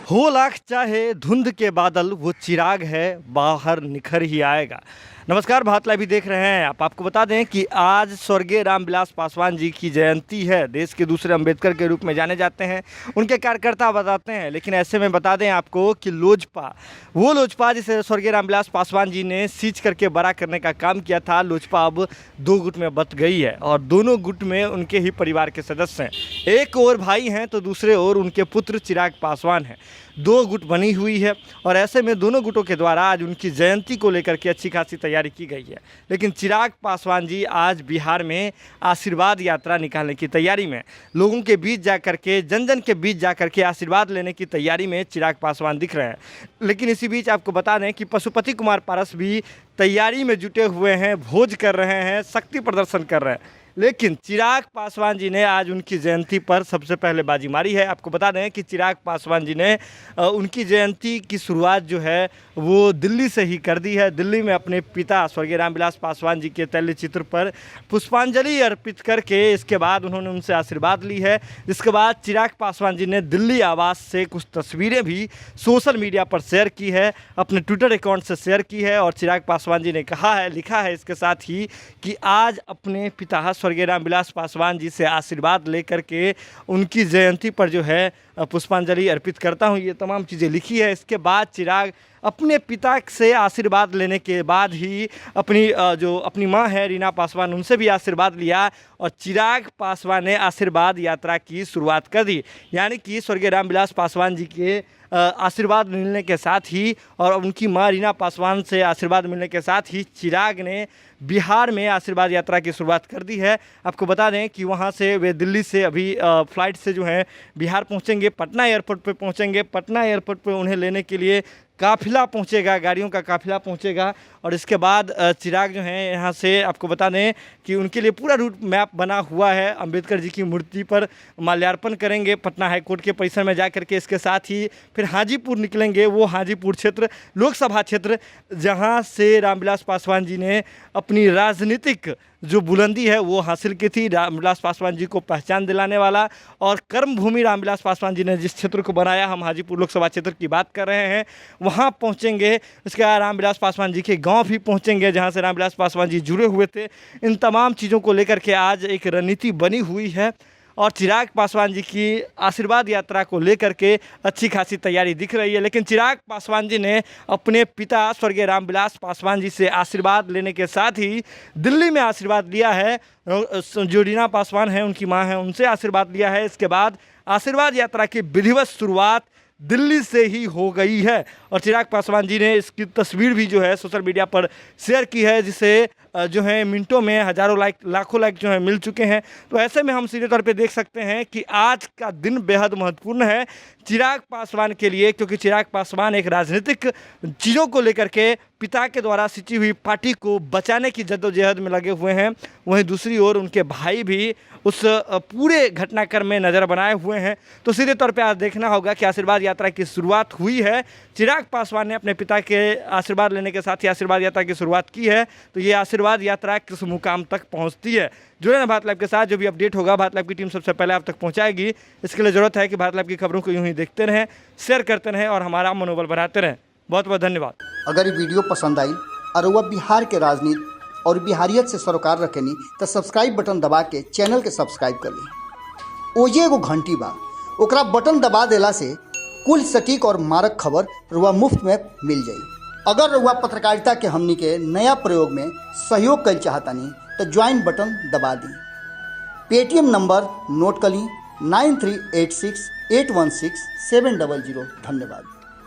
हो लाख चाहे धुंध के बादल, वो चिराग है बाहर निखर ही आएगा। नमस्कार, भारत लाइव भी देख रहे हैं आप। आपको बता दें कि आज स्वर्गीय रामविलास पासवान जी की जयंती है। देश के दूसरे अंबेडकर के रूप में जाने जाते हैं, उनके कार्यकर्ता बताते हैं। लेकिन ऐसे में बता दें आपको कि लोजपा, वो लोजपा जिसे स्वर्गीय रामविलास पासवान जी ने सींच करके बड़ा करने का काम किया था, लोजपा अब दो गुट में बंट गई है और दोनों गुट में उनके ही परिवार के सदस्य हैं। एक और भाई हैं तो दूसरे ओर उनके पुत्र चिराग पासवान हैं। दो गुट बनी हुई है और ऐसे में दोनों गुटों के द्वारा आज उनकी जयंती को लेकर के अच्छी खासी तैयारी की गई है। लेकिन चिराग पासवान जी आज बिहार में आशीर्वाद यात्रा निकालने की तैयारी में, लोगों के बीच जाकर के, जन जन के बीच जाकर के आशीर्वाद लेने की तैयारी में चिराग पासवान दिख रहे हैं। लेकिन इसी बीच आपको बता दें कि पशुपति कुमार पारस भी तैयारी में जुटे हुए हैं, भोज कर रहे हैं, शक्ति प्रदर्शन कर रहे हैं। लेकिन चिराग पासवान जी ने आज उनकी जयंती पर सबसे पहले बाजी मारी है। आपको बता दें कि चिराग पासवान जी ने उनकी जयंती की शुरुआत जो है वो दिल्ली से ही कर दी है। दिल्ली में अपने पिता स्वर्गीय रामविलास पासवान जी के तैल चित्र पर पुष्पांजलि अर्पित करके इसके बाद उन्होंने उनसे आशीर्वाद ली है। जिसके बाद चिराग पासवान जी ने दिल्ली आवास से कुछ तस्वीरें भी सोशल मीडिया पर शेयर की है, अपने ट्विटर अकाउंट से शेयर की है। और चिराग पासवान जी ने कहा है, लिखा है इसके साथ ही कि आज अपने पिता स्वर्गीय रामविलास पासवान जी से आशीर्वाद लेकर के उनकी जयंती पर जो है पुष्पांजलि अर्पित करता हूं। ये तमाम चीज़ें लिखी है। इसके बाद चिराग अपने पिता से आशीर्वाद लेने के बाद ही अपनी मां है रीना पासवान, उनसे भी आशीर्वाद लिया और चिराग पासवान ने आशीर्वाद यात्रा की शुरुआत कर दी। यानी कि स्वर्गीय रामविलास पासवान जी के आशीर्वाद मिलने के साथ ही और उनकी मां रीना पासवान से आशीर्वाद मिलने के साथ ही चिराग ने बिहार में आशीर्वाद यात्रा की शुरुआत कर दी है। आपको बता दें कि वहां से वे दिल्ली से अभी फ्लाइट से जो है बिहार पहुंचेंगे, पटना एयरपोर्ट पे पहुंचेंगे। पटना एयरपोर्ट पे उन्हें लेने के लिए काफ़िला पहुंचेगा, गाड़ियों का काफ़िला पहुंचेगा और इसके बाद चिराग जो हैं यहाँ से, आपको बता दें कि उनके लिए पूरा रूट मैप बना हुआ है। अंबेडकर जी की मूर्ति पर माल्यार्पण करेंगे पटना हाईकोर्ट के परिसर में जा करके। इसके साथ ही फिर हाजीपुर निकलेंगे, वो हाजीपुर क्षेत्र लोकसभा क्षेत्र जहाँ से रामविलास पासवान जी ने अपनी राजनीतिक जो बुलंदी है वो हासिल की थी, रामविलास पासवान जी को पहचान दिलाने वाला। और कर्मभूमि रामविलास पासवान जी ने जिस क्षेत्र को बनाया, हम हाजीपुर लोकसभा क्षेत्र की बात कर रहे हैं, वहाँ पहुँचेंगे। इसके बाद रामविलास पासवान जी के गांव भी पहुँचेंगे जहाँ से रामविलास पासवान जी जुड़े हुए थे। इन तमाम चीज़ों को लेकर के आज एक रणनीति बनी हुई है और चिराग पासवान जी की आशीर्वाद यात्रा को लेकर के अच्छी खासी तैयारी दिख रही है। लेकिन चिराग पासवान जी ने अपने पिता स्वर्गीय रामविलास पासवान जी से आशीर्वाद लेने के साथ ही दिल्ली में आशीर्वाद लिया है। जो रीना पासवान हैं, उनकी मां हैं, उनसे आशीर्वाद लिया है। इसके बाद आशीर्वाद यात्रा की विधिवत शुरुआत दिल्ली से ही हो गई है और चिराग पासवान जी ने इसकी तस्वीर भी जो है सोशल मीडिया पर शेयर की है, जिसे जो है मिनटों में हज़ारों लाइक, लाखों लाइक जो है मिल चुके हैं। तो ऐसे में हम सीधे तौर पे देख सकते हैं कि आज का दिन बेहद महत्वपूर्ण है चिराग पासवान के लिए, क्योंकि चिराग पासवान एक राजनीतिक चीज़ों को लेकर के पिता के द्वारा सिंची हुई पार्टी को बचाने की जद्दोजहद में लगे हुए हैं। वहीं दूसरी ओर उनके भाई भी उस पूरे घटनाक्रम में नज़र बनाए हुए हैं। तो सीधे तौर पे आज देखना होगा कि आशीर्वाद यात्रा की शुरुआत हुई है। चिराग पासवान ने अपने पिता के आशीर्वाद लेने के साथ ही आशीर्वाद यात्रा की शुरुआत की है। तो ये आशीर्वाद यात्रा किस मुकाम तक पहुँचती है, जुड़े ना भारत लाइव के साथ। जो भी अपडेट होगा भारत लाइव की टीम सबसे पहले आप तक पहुँचाएगी। इसके लिए ज़रूरत है कि भारत लाइव की खबरों को यूँ ही देखते रहें, शेयर करते रहें और हमारा मनोबल बढ़ाते रहें। बहुत बहुत धन्यवाद। अगर ये वीडियो पसंद आई और वह बिहार के राजनीति और बिहारियत से सरोकार रखेनी तो सब्सक्राइब बटन दबा के चैनल के सब्सक्राइब कर ली। ओजे एगो घंटी बा, ओकरा बटन दबा देला से कुल सटीक और मारक खबर रुआ मुफ्त में मिल जाई। अगर रुआ पत्रकारिता के हमनी के नया प्रयोग में सहयोग कर चाहतानी तो ज्वाइन बटन दबा दी। पेटीएम नंबर नोट कर ली 9386816700। धन्यवाद।